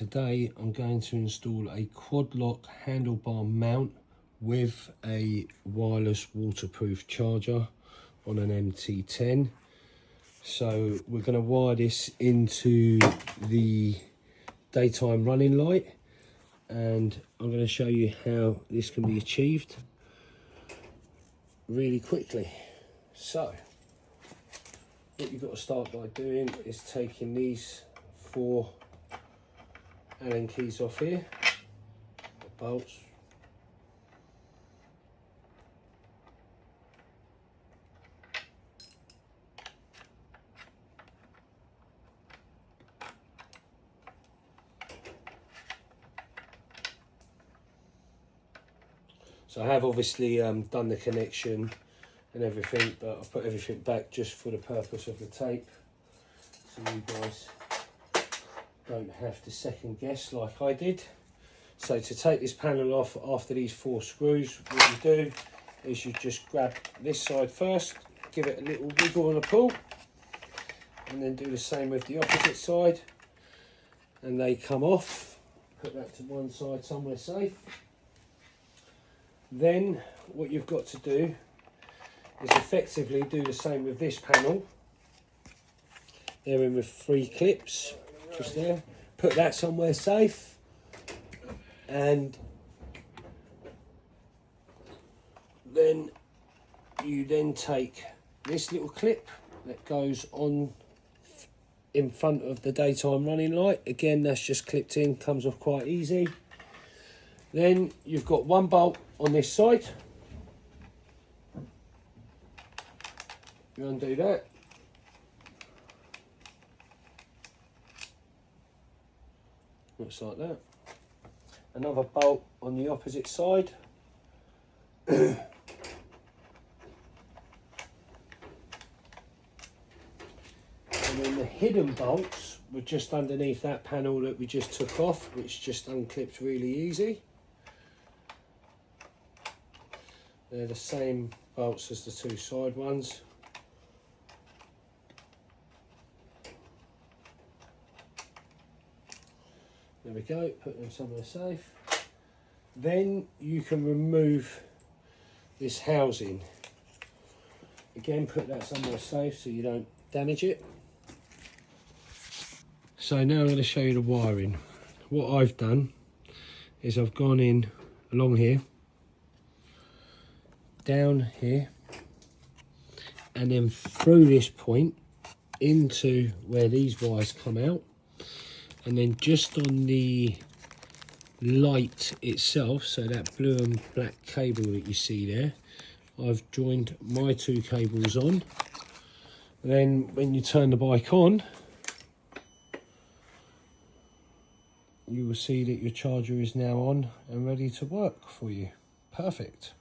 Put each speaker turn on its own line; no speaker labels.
today I'm going to install a quad lock handlebar mount with a wireless waterproof charger on an MT10. So we're going to wire this into the daytime running light, and I'm going to show you how this can be achieved really quickly. So what you've got to start by doing is taking these 4 Allen keys off here, the bolts. So I have obviously done the connection and everything, but I've put everything back just for the purpose of the tape, so you guys don't have to second guess like I did. So to take this panel off after these 4 screws, what you do is you just grab this side first, give it a little wiggle and a pull, and then do the same with the opposite side, and they come off. Put that to one side somewhere safe. Then what you've got to do is effectively do the same with this panel. They're in with 3 clips just there. Put that somewhere safe, and then you then take this little clip that goes on in front of the daytime running light. Again, that's just clipped in, comes off quite easy. Then you've got 1 bolt on this side. You undo that. Looks like that. Another bolt on the opposite side. And then the hidden bolts were just underneath that panel that we just took off, which just unclipped really easy. They're the same bolts as the 2 side ones. There we go, put them somewhere safe. Then you can remove this housing. Again, put that somewhere safe so you don't damage it. So now I'm going to show you the wiring. What I've done is I've gone in along here, down here, and then through this point into where these wires come out, and then just on the light itself, so that blue and black cable that you see there, I've joined my 2 cables on. Then when you turn the bike on, you will see that your charger is now on and ready to work for you. Perfect.